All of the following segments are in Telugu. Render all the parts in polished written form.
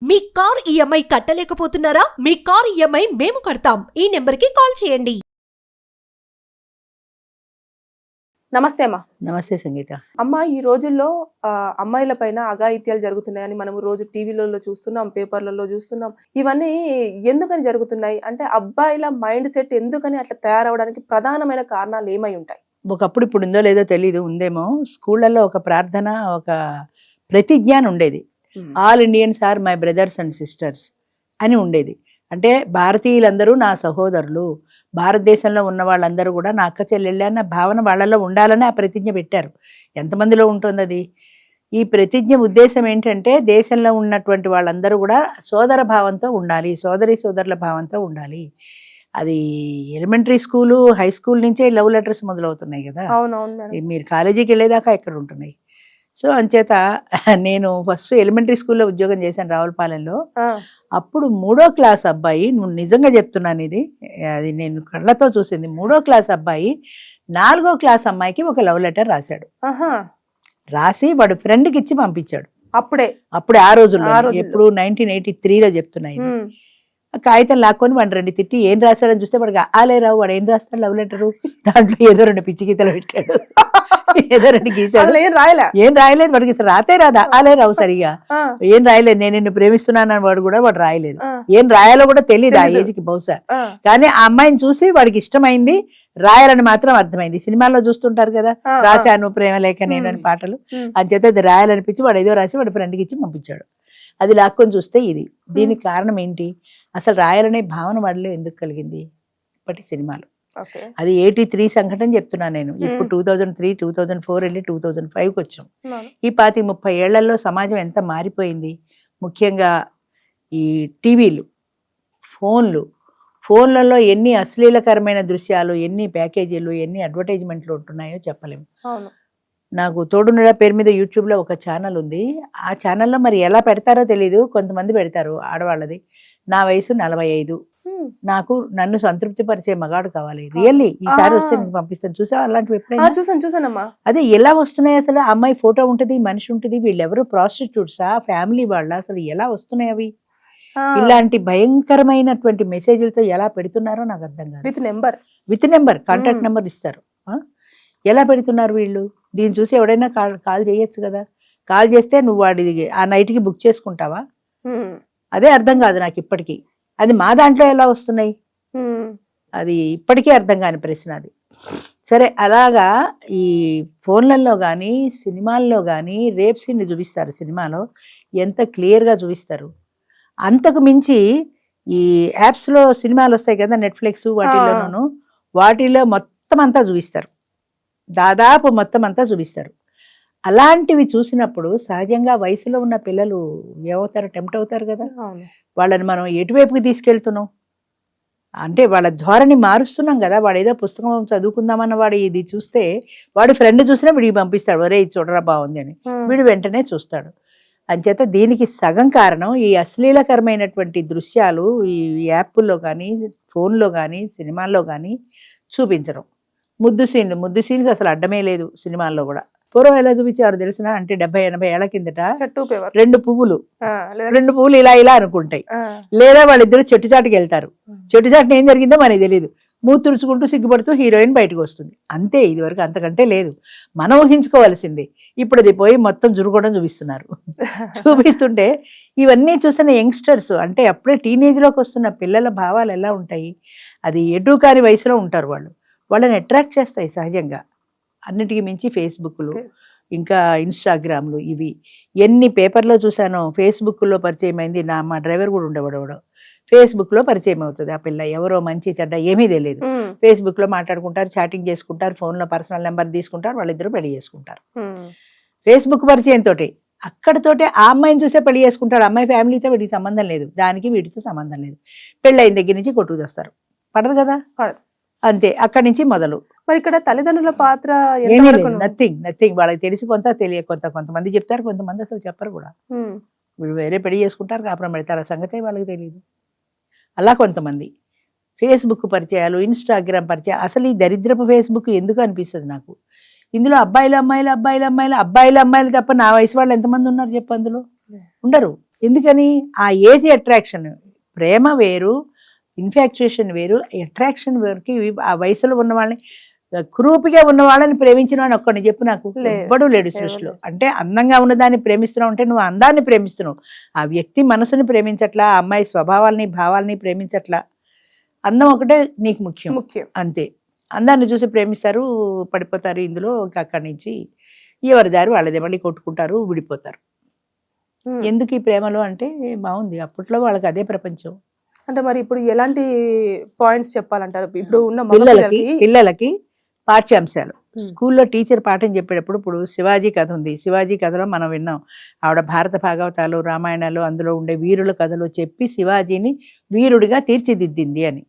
మీ కార్ ఈఎంఐ కట్టలేకపోతున్నారా? మీ కార్ ఈఎంఐ మేము కడతాం. ఈ నెంబర్కి కాల్ చేయండి. నమస్తే అమ్మా. నమస్తే సంగీత. అమ్మ, ఈ రోజుల్లో అమ్మాయిల పైన అఘాయిత్యాలు జరుగుతున్నాయని మనం రోజు టీవీలలో చూస్తున్నాం, పేపర్లలో చూస్తున్నాం. ఇవన్నీ ఎందుకని జరుగుతున్నాయి అంటే అబ్బాయిల మైండ్ సెట్ ఎందుకని అట్లా తయారవడానికి ప్రధానమైన కారణాలు ఏమై ఉంటాయి? ఒకప్పుడు ఇప్పుడు ఉందో లేదో తెలీదు, ఉందేమో. స్కూళ్ళల్లో ఒక ప్రార్థన, ఒక ప్రతిజ్ఞ అని ఉండేది. All Indians are my brothers and sisters అని ఉండేది. అంటే భారతీయులందరూ నా సహోదరులు, భారతదేశంలో ఉన్న వాళ్ళందరూ కూడా నా అక్క చెల్లెళ్ళ అన్న భావన వాళ్ళలో ఉండాలని ఆ ప్రతిజ్ఞ పెట్టారు. ఎంతమందిలో ఉంటుంది అది? ఈ ప్రతిజ్ఞ ఉద్దేశం ఏంటంటే దేశంలో ఉన్నటువంటి వాళ్ళందరూ కూడా సోదర భావంతో ఉండాలి, సోదరుల భావంతో ఉండాలి. అది ఎలిమెంటరీ స్కూలు, హై స్కూల్ నుంచే లవ్ లెటర్స్ మొదలవుతున్నాయి కదా. మీరు కాలేజీకి వెళ్ళేదాకా ఎక్కడ ఉంటున్నాయి. సో అంచేత నేను ఫస్ట్ ఎలిమెంటరీ స్కూల్లో ఉద్యోగం చేశాను రావులపాలెంలో. అప్పుడు 3వ క్లాస్ అబ్బాయి, నువ్వు నిజంగా చెప్తున్నాను ఇది, అది నేను కళ్ళతో చూసింది. 3వ క్లాస్ అబ్బాయి 4వ క్లాస్ అమ్మాయికి ఒక లవ్ లెటర్ రాశాడు. రాసి వాడు ఫ్రెండ్కి ఇచ్చి పంపించాడు. అప్పుడే ఆ రోజుల్లో, ఎప్పుడు 1983లో చెప్తున్నాయి. కాగితం లాక్కొని వాడిని 2 తిట్టి ఏం రాశాడని చూస్తే వాడికి ఆలే రావు. వాడు ఏం రాస్తాడు లవ్ లెటరు? దాంట్లో ఏదో 2 పిచ్చి గీతలు పెట్టాడు, ఏదో 2 గీసాడు. ఏం రాయలేదు వాడికి, రాతే రాదా ఆలే రావు సరిగా. ఏం రాయలేదు, నేను నిన్ను ప్రేమిస్తున్నానని వాడు రాయలేదు. ఏం రాయాలో కూడా తెలియదు ఆ ఏజ్కి బహుశా. కానీ ఆ అమ్మాయిని చూసి వాడికి ఇష్టమైంది, రాయాలని మాత్రం అర్థమైంది. సినిమాల్లో చూస్తుంటారు కదా, రాశాను ప్రేమ లేఖ నేను అని పాటలు. అంచేత అది రాయాలనిపించి వాడు ఏదో రాసి వాడి ఫ్రెండ్కి ఇచ్చి పంపించాడు. అది లాక్కొని చూస్తే ఇది. దీనికి కారణం ఏంటి? అసలు రాయాలనే భావన వాడిలో ఎందుకు కలిగింది? ఇప్పటి సినిమాలు. అది 83 సంఘటన చెప్తున్నా నేను. ఇప్పుడు 2003, 2004 వెళ్ళి 2005కి వచ్చాం. ఈ 25-30 ఏళ్లలో సమాజం ఎంత మారిపోయింది. ముఖ్యంగా ఈ టీవీలు, ఫోన్లలో ఎన్ని అశ్లీలకరమైన దృశ్యాలు, ఎన్ని ప్యాకేజీలు, ఎన్ని అడ్వర్టైజ్మెంట్లు ఉంటున్నాయో చెప్పలేము. నాకు తోడునడా పేరు మీద యూట్యూబ్లో ఒక ఛానల్ ఉంది. ఆ ఛానల్లో మరి ఎలా పెడతారో తెలీదు, కొంతమంది పెడతారు ఆడవాళ్ళది. నా వయసు 45, నన్ను సంతృప్తి పరిచే మగాడు కావాలి. రియల్లీ ఈసారి వస్తే మీకు పంపిస్తాను. చూసావా అలాంటివి ఎప్పుడైనా? చూసానమ్మా. అదే ఎలా వస్తున్నాయి అసలు? అమ్మాయి ఫోటో ఉంటుంది, మనిషి ఉంటుంది, వీళ్ళెవరు ప్రాస్టిట్యూట్సా, ఫ్యామిలీ వాళ్ళ? అసలు ఎలా వస్తున్నాయి అవి? ఇలాంటి భయంకరమైనటువంటి మెసేజ్లతో ఎలా పెడుతున్నారో నాకు అర్థం కాదు. విత్ నెంబర్ కాంటాక్ట్ నెంబర్ ఇస్తారు. ఎలా పెడుతున్నారు వీళ్ళు? దీన్ని చూసి ఎవడైనా కాల్ చేయొచ్చు కదా. కాల్ చేస్తే నువ్వు వాడి ఆ నైట్కి బుక్ చేసుకుంటావా? అదే అర్థం కాదు నాకు ఇప్పటికీ. అది మా దాంట్లో ఎలా వస్తున్నాయి? అది ఇప్పటికీ అర్థం కాని ప్రశ్న అది. సరే, అలాగా ఈ ఫోన్లలో కానీ సినిమాల్లో కానీ రేప్ సీన్ చూపిస్తారు. సినిమాలో ఎంత క్లియర్గా చూపిస్తారు. అంతకు మించి ఈ యాప్స్లో సినిమాలు వస్తాయి కదా, నెట్ఫ్లిక్స్ వాటిలో మొత్తం అంతా చూపిస్తారు. దాదాపు మొత్తం అంతా చూపిస్తారు. అలాంటివి చూసినప్పుడు సహజంగా వయసులో ఉన్న పిల్లలు ఏమవుతారు? టెంప్ట్ అవుతారు కదా. వాళ్ళని మనం ఎటువైపుకి తీసుకెళ్తున్నాం అంటే వాళ్ళ ధోరణి మారుస్తున్నాం కదా. వాడు ఏదో పుస్తకం చదువుకుందామన్న వాడు ఇది చూస్తే వాడు ఫ్రెండ్ చూసినా వీడికి పంపిస్తాడు, ఒరే ఇది చూడరా బాగుంది అని. వీడు వెంటనే చూస్తాడు. అంచేత దీనికి సగం కారణం ఈ అశ్లీలకరమైనటువంటి దృశ్యాలు ఈ యాప్ల్లో కానీ ఫోన్లో కానీ సినిమాల్లో కానీ చూపించడం. ముద్దు సీన్కి అసలు అడ్డమే లేదు సినిమాల్లో కూడా. పూర్వం ఎలా చూపించారు తెలిసిన? అంటే 70-80 ఏళ్ల కిందట 2 పువ్వులు ఇలా అనుకుంటాయి. లేదా వాళ్ళిద్దరు చెట్టుచాటుకి వెళ్తారు. చెట్టుచాటుని ఏం జరిగిందో మనకి తెలియదు. మూతి తుడుచుకుంటూ సిగ్గుపడుతూ హీరోయిన్ బయటకు వస్తుంది. అంతే, ఇది వరకు అంతకంటే లేదు. మనం ఊహించుకోవాల్సిందే. ఇప్పుడు అది పోయి మొత్తం జురుకోవడం చూపిస్తుంటే ఇవన్నీ చూసిన యంగ్స్టర్స్, అంటే అప్పుడే టీనేజ్లోకి వస్తున్న పిల్లల భావాలు ఎలా ఉంటాయి? అది ఎటు కాని వయసులో ఉంటారు వాళ్ళు. వాళ్ళని అట్రాక్ట్ చేస్తాయి సహజంగా. అన్నిటికీ మించి ఫేస్బుక్లు, ఇంకా ఇన్స్టాగ్రామ్లు, ఇవి ఎన్ని పేపర్లో చూసానో. ఫేస్బుక్లో పరిచయం అయింది. మా డ్రైవర్ కూడా ఉండేవాడు. ఫేస్బుక్లో పరిచయం అవుతుంది ఆ పిల్ల. ఎవరో మంచి చెడ్డ ఏమీ తెలియదు. ఫేస్బుక్లో మాట్లాడుకుంటారు, చాటింగ్ చేసుకుంటారు, ఫోన్లో పర్సనల్ నెంబర్ తీసుకుంటారు, వాళ్ళిద్దరూ పెళ్లి చేసుకుంటారు. ఫేస్బుక్ పరిచయంతో అక్కడతోటే ఆ అమ్మాయిని చూసే పెళ్లి చేసుకుంటాడు. అమ్మాయి ఫ్యామిలీతో వీడికి సంబంధం లేదు, దానికి వీడితో సంబంధం లేదు. పెళ్ళైన దగ్గర నుంచి కొట్టుకు తెస్తారు. పడదు కదా, అంతే. అక్కడి నుంచి మొదలు. మరి ఇక్కడ తల్లిదండ్రుల పాత్ర నథింగ్. వాళ్ళకి తెలిసి కొంత తెలియ కొంతమంది చెప్తారు, కొంతమంది అసలు చెప్పరు కూడా. వీళ్ళు వేరే పెళ్లి చేసుకుంటారు, కాపురం పెడతారు, ఆ సంగతే వాళ్ళకి తెలియదు. అలా కొంతమంది ఫేస్బుక్ పరిచయాలు, ఇన్స్టాగ్రామ్ పరిచయాలు. అసలు ఈ దరిద్రపు ఫేస్బుక్ ఎందుకు అనిపిస్తుంది నాకు. ఇందులో అబ్బాయిలు అమ్మాయిలు తప్ప నా వయసు వాళ్ళు ఎంతమంది ఉన్నారు చెప్పు? అందులో ఉండరు. ఎందుకని ఆ ఏజ్ అట్రాక్షన్, ప్రేమ వేరు, ఇన్ఫాక్చుయేషన్ వేరు, అట్రాక్షన్ వేరుకి ఆ వయసులో ఉన్న వాళ్ళని, క్రూపిగా ఉన్న వాళ్ళని ప్రేమించిన వాడిని ఒక్కడిని చెప్పు నాకు. లేదు. ఎవ్వడూ లేడు సృష్టిలో. అంటే అందంగా ఉన్నదాన్ని ప్రేమిస్తున్నావు అంటే నువ్వు అందాన్ని ప్రేమిస్తున్నావు, ఆ వ్యక్తి మనసుని ప్రేమించట్లా, ఆ అమ్మాయి స్వభావాల్ని భావాల్ని ప్రేమించట్లా. అందం ఒకటే నీకు ముఖ్యం ముఖ్యం. అంతే. అందాన్ని చూసి ప్రేమిస్తారు, పడిపోతారు ఇందులో. అక్కడి నుంచి ఎవరి దారి వాళ్ళదే, మళ్ళీ కొట్టుకుంటారు, విడిపోతారు. ఎందుకు ఈ ప్రేమలో అంటే బాగుంది, అప్పట్లో వాళ్ళకి అదే ప్రపంచం. అంటే మరి ఇప్పుడు ఎలాంటి పాయింట్స్ చెప్పాలంటారు ఇప్పుడు ఉన్న పిల్లలకి పాఠ్యాంశాలు స్కూల్లో టీచర్ పాఠం చెప్పేటప్పుడు, ఇప్పుడు శివాజీ కథ ఉంది, శివాజీ కథలో మనం విన్నాం, ఆవిడ భారత భాగవతాలు రామాయణాలు అందులో ఉండే వీరుల కథలు చెప్పి శివాజీని వీరుడిగా తీర్చిదిద్దింది అని.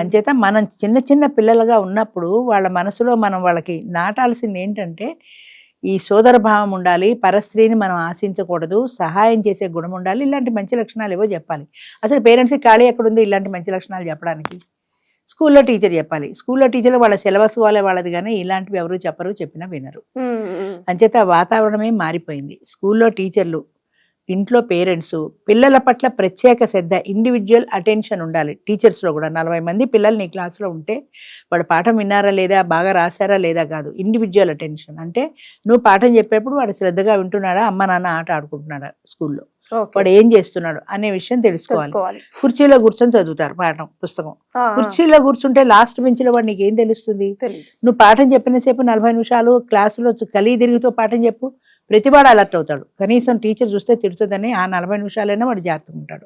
అంచేత మనం చిన్న చిన్న పిల్లలుగా ఉన్నప్పుడు వాళ్ళ మనసులో మనం వాళ్ళకి నాటాల్సింది ఏంటంటే ఈ సోదర భావం ఉండాలి, పరస్త్రీని మనం ఆశించకూడదు, సహాయం చేసే గుణం ఉండాలి, ఇలాంటి మంచి లక్షణాలు ఏవో చెప్పాలి. అసలు పేరెంట్స్కి ఖాళీ ఎక్కడుంది ఇలాంటి మంచి లక్షణాలు చెప్పడానికి? స్కూల్లో టీచర్ చెప్పాలి. స్కూల్లో టీచర్ వాళ్ళ సిలబస్ వాళ్ళది కానీ ఇలాంటివి ఎవరు చెప్పరు, చెప్పినా వినరు. అంచేత వాతావరణమే మారిపోయింది. స్కూల్లో టీచర్లు, ఇంట్లో పేరెంట్స్, పిల్లల పట్ల ప్రత్యేక శ్రద్ధ, ఇండివిజువల్ అటెన్షన్ ఉండాలి. టీచర్స్లో కూడా 40 మంది పిల్లలు నీ క్లాస్లో ఉంటే వాడు పాఠం విన్నారా లేదా, బాగా రాశారా లేదా కాదు, ఇండివిజువల్ అటెన్షన్. అంటే నువ్వు పాఠం చెప్పేప్పుడు వాడు శ్రద్ధగా వింటున్నాడా, అమ్మ నాన్న ఆట ఆడుకుంటున్నాడా స్కూల్లో, వాడు ఏం చేస్తున్నాడు అనే విషయం తెలుసుకోవాలి. కుర్చీలో కూర్చొని చదువుతారు పాఠం పుస్తకం. కుర్చీలో కూర్చుంటే లాస్ట్ బెంచ్లో వాడు నీకు ఏం తెలుస్తుంది? నువ్వు పాఠం చెప్పిన సేపు 40 నిమిషాలు క్లాసులో కలిగి తిరుగుతూ పాఠం చెప్పు, ప్రతివాడు అలర్ట్ అవుతాడు. కనీసం టీచర్ చూస్తే తిడుతుందని ఆ 40 నిమిషాలైనా వాడు జాగ్రత్తగా ఉంటాడు.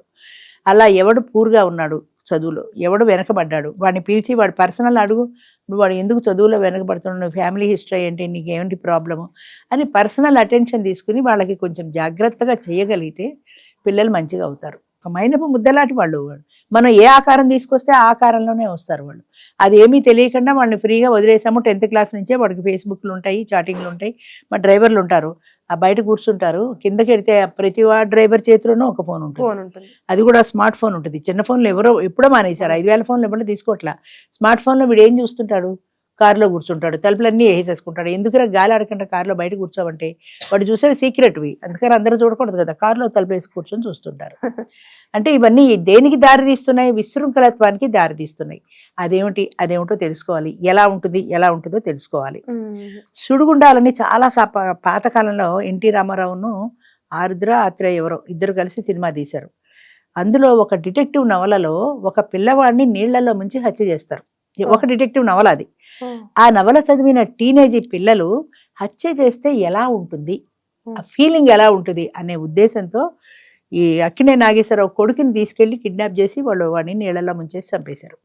అలా ఎవడు పూర్గా ఉన్నాడు చదువులో, ఎవడు వెనకబడ్డాడు వాడిని పిలిచి వాడు పర్సనల్ అడుగు, నువ్వు వాడు ఎందుకు చదువులో వెనకబడుతున్నావు, నువ్వు ఫ్యామిలీ హిస్టరీ ఏంటి, నీకు ఏమిటి ప్రాబ్లము అని పర్సనల్ అటెన్షన్ తీసుకుని వాళ్ళకి కొంచెం జాగ్రత్తగా చేయగలిగితే పిల్లలు మంచిగా అవుతారు. ఒక మైనపు ముద్దలాంటి వాళ్ళు. మనం ఏ ఆకారం తీసుకొస్తే ఆ ఆకారంలోనే వస్తారు వాళ్ళు. అది ఏమీ తెలియకుండా వాళ్ళని ఫ్రీగా వదిలేసాము. 10th క్లాస్ నుంచే వాడికి ఫేస్బుక్లు ఉంటాయి, చాటింగ్లు ఉంటాయి, మా డ్రైవర్లు ఉంటారు, ఆ బయట కూర్చుంటారు, కిందకి వెడితే ప్రతి డ్రైవర్ చేతిలోనూ ఒక ఫోన్ ఉంటుంది. అది కూడా స్మార్ట్ ఫోన్ ఉంటుంది. చిన్న ఫోన్లు ఎవరో ఎప్పుడో మానేశారు, 5000 ఫోన్లు ఎవరో తీసుకోవట్లా. స్మార్ట్ ఫోన్లో వీడు ఏం చూస్తుంటాడు, కారులో కూర్చుంటాడు, తలుపులన్నీ వేసేసుకుంటాడు. ఎందుకురా గాలి ఆడకుండా కారులో బయట కూర్చోమంటే వాడు చూసేవి సీక్రెట్వి, అందుకని అందరూ చూడకూడదు కదా, కారులో తలుపు వేసి కూర్చొని చూస్తుంటారు. అంటే ఇవన్నీ దేనికి దారి తీస్తున్నాయి? విశృంఖలత్వానికి దారి తీస్తున్నాయి. అదేమిటో తెలుసుకోవాలి. ఎలా ఉంటుందో తెలుసుకోవాలి. సుడిగుండాలని చాలా పాతకాలంలో ఎన్టీ రామారావును ఆరుద్ర ఆత్రేయ ఎవరో ఇద్దరు కలిసి సినిమా తీశారు. అందులో ఒక డిటెక్టివ్ నవలలో ఒక పిల్లవాడిని నీళ్లలో ముంచి హత్య చేస్తారు. ఒక డిటెక్టివ్ నవల అది. ఆ నవల చదివిన టీనేజ్ పిల్లలు హత్య చేస్తే ఎలా ఉంటుంది, ఆ ఫీలింగ్ ఎలా ఉంటుంది అనే ఉద్దేశంతో ఈ అక్కినే నాగేశ్వరరావు కొడుకుని తీసుకెళ్లి కిడ్నాప్ చేసి వాడిని నీళ్ళల్లో ముంచేసి చంపేశారు.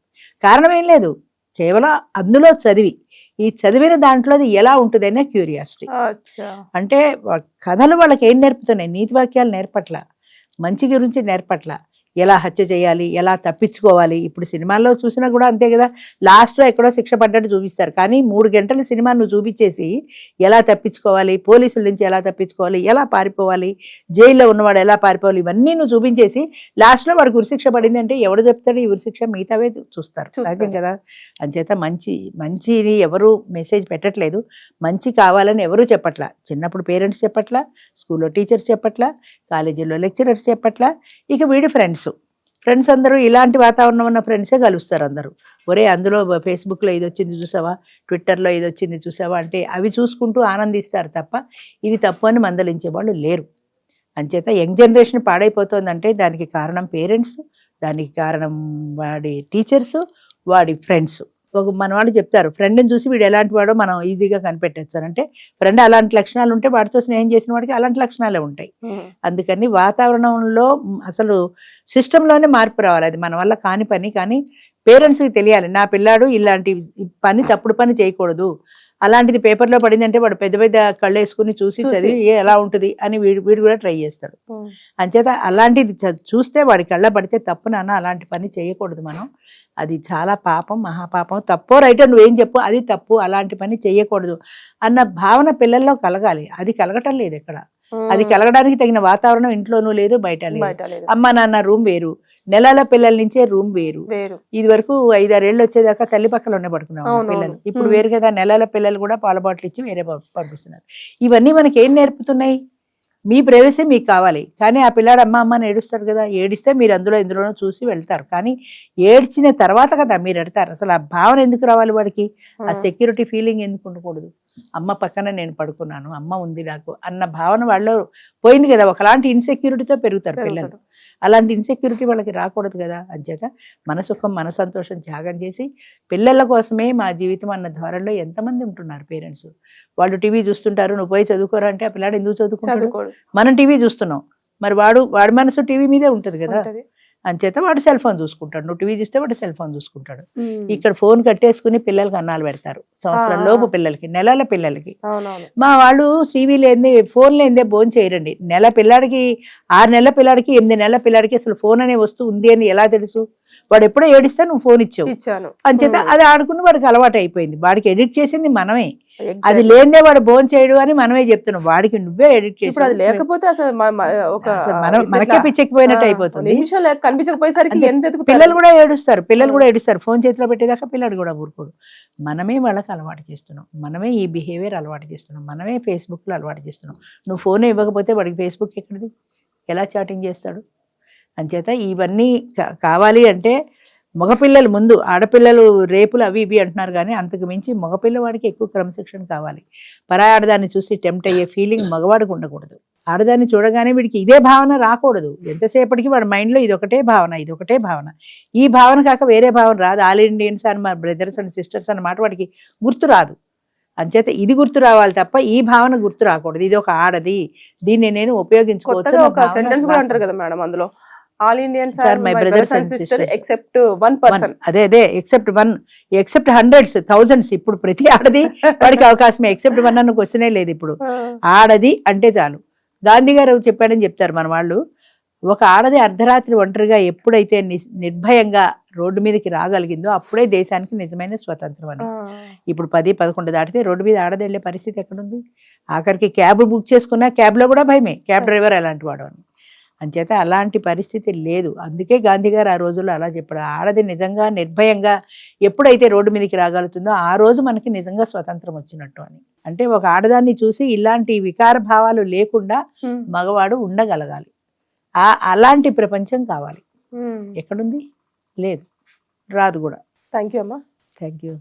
కారణం ఏం లేదు, కేవలం అందులో చదివిన దాంట్లో అది ఎలా ఉంటుంది అనే క్యూరియాసిటీ. అంటే కథలు వాళ్ళకి ఏం నేర్పుతున్నాయి? నీతి వాక్యాలు నేర్పట్ల, మంచి గురించి నేర్పట్ల, ఎలా హత్య చేయాలి, ఎలా తప్పించుకోవాలి. ఇప్పుడు సినిమాల్లో చూసినా కూడా అంతే కదా, లాస్ట్లో ఎక్కడో శిక్ష పడ్డట్టు చూపిస్తారు, కానీ 3 గంటల సినిమా నువ్వు చూపించేసి ఎలా తప్పించుకోవాలి, పోలీసుల నుంచి ఎలా తప్పించుకోవాలి, ఎలా పారిపోవాలి, జైల్లో ఉన్నవాడు ఎలా పారిపోవాలి, ఇవన్నీ నువ్వు చూపించేసి లాస్ట్లో వాడికి ఉరిశిక్ష పడింది అంటే ఎవడు చెప్తాడు ఈ ఉరిశిక్ష? మిగతావే చూస్తారు సహజం కదా. అంచేత మంచిని ఎవరు మెసేజ్ పెట్టట్లేదు, మంచి కావాలని ఎవరూ చెప్పట్లా. చిన్నప్పుడు పేరెంట్స్ చెప్పట్లా, స్కూల్లో టీచర్స్ చెప్పట్లా, కాలేజీలో లెక్చరర్స్ చెప్పట్లా, ఇక వీడి ఫ్రెండ్స్ అందరూ ఇలాంటి వాతావరణం ఉన్న ఫ్రెండ్సే కలుస్తారు అందరూ. ఒరే అందులో ఫేస్బుక్లో ఇది వచ్చింది చూసావా, ట్విట్టర్లో ఇది వచ్చింది చూసావా అంటే అవి చూసుకుంటూ ఆనందిస్తారు తప్ప ఇది తప్పు అని మందలించే వాళ్ళు లేరు. అంచేత యంగ్ జనరేషన్ పాడైపోతుందంటే దానికి కారణం పేరెంట్స్, దానికి కారణం వాడి టీచర్స్, వాడి ఫ్రెండ్స్. మన వాళ్ళు చెప్తారు ఫ్రెండ్ని చూసి వీడు ఎలాంటి వాడో మనం ఈజీగా కనిపెట్టచ్చు అంటే, ఫ్రెండ్ అలాంటి లక్షణాలు ఉంటే వాడితో స్నేహం చేసిన వాడికి అలాంటి లక్షణాలే ఉంటాయి. అందుకని వాతావరణంలో అసలు సిస్టంలోనే మార్పు రావాలి. అది మన వల్ల కాని పని, కానీ పేరెంట్స్కి తెలియాలి నా పిల్లాడు ఇలాంటి తప్పుడు పని చేయకూడదు, అలాంటిది పేపర్లో పడిందంటే వాడు పెద్ద పెద్ద కళ్ళు వేసుకుని చూసి చదివి ఎలా ఉంటుంది అని వీడు కూడా ట్రై చేస్తాడు. అంచేత అలాంటిది చూస్తే వాడి కళ్ళ పడితే తప్పు నాన్న, అలాంటి పని చేయకూడదు మనం, అది చాలా పాపం, మహాపాపం, తప్పో రైటో నువ్వేం చెప్పు, అది తప్పు, అలాంటి పని చేయకూడదు అన్న భావన పిల్లల్లో కలగాలి. అది కలగటం లేదు ఎక్కడ. అది కలగడానికి తగిన వాతావరణం ఇంట్లోనూ లేదు, బయట లేదు. అమ్మ నాన్న రూమ్ వేరు, నెలల పిల్లల నుంచే రూమ్ వేరు. ఇది వరకు 5-6 ఏళ్ళు వచ్చేదాకా తల్లి పక్కలోనే పడుకున్నాం పిల్లలు. ఇప్పుడు వేరు కదా, నెలల పిల్లలు కూడా పాల బాటిల్ ఇచ్చి వేరే పంపిస్తున్నారు. ఇవన్నీ మనకి ఏం నేర్పుతున్నాయి? మీ ప్రైవసీ మీకు కావాలి. కానీ ఆ పిల్లాడు అమ్మ అమ్మ అని ఏడుస్తాడు కదా, ఏడిస్తే మీరు ఇందులోనో చూసి వెళ్తారు. కానీ ఏడ్చిన తర్వాత కదా మీరు ఎడతారు. అసలు ఆ భావన ఎందుకు రావాలి వాడికి? ఆ సెక్యూరిటీ ఫీలింగ్ ఎందుకు ఉండకూడదు? అమ్మ పక్కన నేను పడుకున్నాను, అమ్మ ఉంది నాకు అన్న భావన వాళ్ళు పోయింది కదా. ఒకలాంటి ఇన్సెక్యూరిటీతో పెరుగుతారు పిల్లలు. అలాంటి ఇన్సెక్యూరిటీ వాళ్ళకి రాకూడదు కదా. అంచేత మన సుఖం మన సంతోషం త్యాగం చేసి పిల్లల కోసమే మా జీవితం అన్న ధోరణిలో ఎంతమంది ఉంటున్నారు పేరెంట్స్. వాళ్ళు టీవీ చూస్తుంటారు, నువ్వు పోయి చదువుకోరా అంటే ఆ పిల్లాడు ఎందుకు చదువుకుంటాడు? మనం టీవీ చూస్తున్నాం, మరి వాడి మనసు టీవీ మీదే ఉంటుంది కదా. అంచేత వాడు సెల్ ఫోన్ చూసుకుంటాడు, నువ్వు టీవీ చూస్తే వాడు సెల్ ఫోన్ చూసుకుంటాడు. ఇక్కడ ఫోన్ కట్టేసుకుని పిల్లలకి అన్నాలు పెడతారు. సంవత్సరం లోపు పిల్లలకి, నెలల పిల్లలకి. మా వాళ్ళు టీవీ లేదే ఫోన్ లేదే భోజనం చేయరండి. నెల పిల్లాడికి 6 నెలల పిల్లాడికి 8 నెలల పిల్లాడికి అసలు ఫోన్ అనే వస్తువు ఉంది అని ఎలా తెలుసు? వాడు ఎప్పుడో ఏడిస్తే నువ్వు ఫోన్ ఇచ్చావు. అంచేత అది ఆడుకుని వాడికి అలవాటు అయిపోయింది. వాడికి ఎడిట్ చేసింది మనమే. అది లేదే వాడు భోజనం చేయడు అని మనమే చెప్తున్నాం. వాడికి నువ్వే ఎడిట్ చేసి అది లేకపోతే అసలు మనకే పిచ్చెక్కిపోయినట్టు అయిపోతుంది. కనిపించకపోయేసరికి పిల్లలు కూడా ఏడుస్తారు. ఫోన్ చేతిలో పెట్టేదాకా పిల్లడు కూడా ఊరుకోడు. మనమే వాళ్ళకి అలవాటు చేస్తున్నాం, మనమే ఈ బిహేవియర్ అలవాటు చేస్తున్నాం, మనమే ఫేస్బుక్లో అలవాటు చేస్తున్నాం. నువ్వు ఫోన్ ఇవ్వకపోతే వాడికి ఫేస్బుక్ ఎక్కడిది? ఎలా చాటింగ్ చేస్తాడు? అంచేత ఇవన్నీ కావాలి అంటే మగపిల్లలు ముందు, ఆడపిల్లలు రేపులు అవి ఇవి అంటున్నారు కానీ అంతకు మించి మగపిల్లవాడికి ఎక్కువ క్రమశిక్షణ కావాలి. పరాయి ఆడదాన్ని చూసి టెంప్ట్ అయ్యే ఫీలింగ్ మగవాడికి ఉండకూడదు. ఆడదాన్ని చూడగానే వీడికి ఇదే భావన రాకూడదు. ఎంతసేపటికి వాడి మైండ్లో ఇదొకటే భావన. ఈ భావన కాక వేరే భావన రాదు. ఆల్ ఇండియన్స్ అని మా బ్రదర్స్ అండ్ సిస్టర్స్ అన్నమాట వాడికి గుర్తు రాదు. అంచేత ఇది గుర్తు రావాలి తప్ప ఈ భావన గుర్తు రాకూడదు. ఇది ఒక ఆడది, దీన్ని నేను ఉపయోగించుకోవచ్చు. ఒక సెంటెన్స్ కూడా అంటారు కదా మేడం అందులో, all Indians are my brothers and sister except 1 person. అదే ఎక్సెప్ట్ హండ్రెడ్స్ థౌజండ్స్. ఇప్పుడు ప్రతి ఆడది వాడికి అవకాశమే. ఎక్సెప్ట్ 1 అన్న క్వశ్చనే లేదు. ఇప్పుడు ఆడది అంటే చాలు. గాంధీ గారు చెప్పాడని చెప్తారు మన వాళ్ళు. ఒక ఆడది అర్ధరాత్రి ఒంటరిగా ఎప్పుడైతే నిర్భయంగా రోడ్డు మీదకి రాగలిగిందో అప్పుడే దేశానికి నిజమైన స్వతంత్రం అని. ఇప్పుడు 10-11 దాటితే రోడ్డు మీద ఆడది వెళ్ళే పరిస్థితి ఎక్కడుంది? ఆఖరికి క్యాబ్ బుక్ చేసుకున్నా క్యాబ్లో కూడా భయమే, క్యాబ్ డ్రైవర్ అలాంటి వాడు అని. అంచేత అలాంటి పరిస్థితి లేదు. అందుకే గాంధీ గారు ఆ రోజుల్లో అలా చెప్పాడు. ఆడది నిజంగా నిర్భయంగా ఎప్పుడైతే రోడ్డు మీదకి రాగలుగుతుందో ఆ రోజు మనకి నిజంగా స్వతంత్రం వచ్చినట్టు అని. అంటే ఒక ఆడదాన్ని చూసి ఇలాంటి వికార భావాలు లేకుండా మగవాడు ఉండగలగాలి. అలాంటి ప్రపంచం కావాలి. ఎక్కడుంది? లేదు, రాదు కూడా. థ్యాంక్ యూ అమ్మా. Thank you.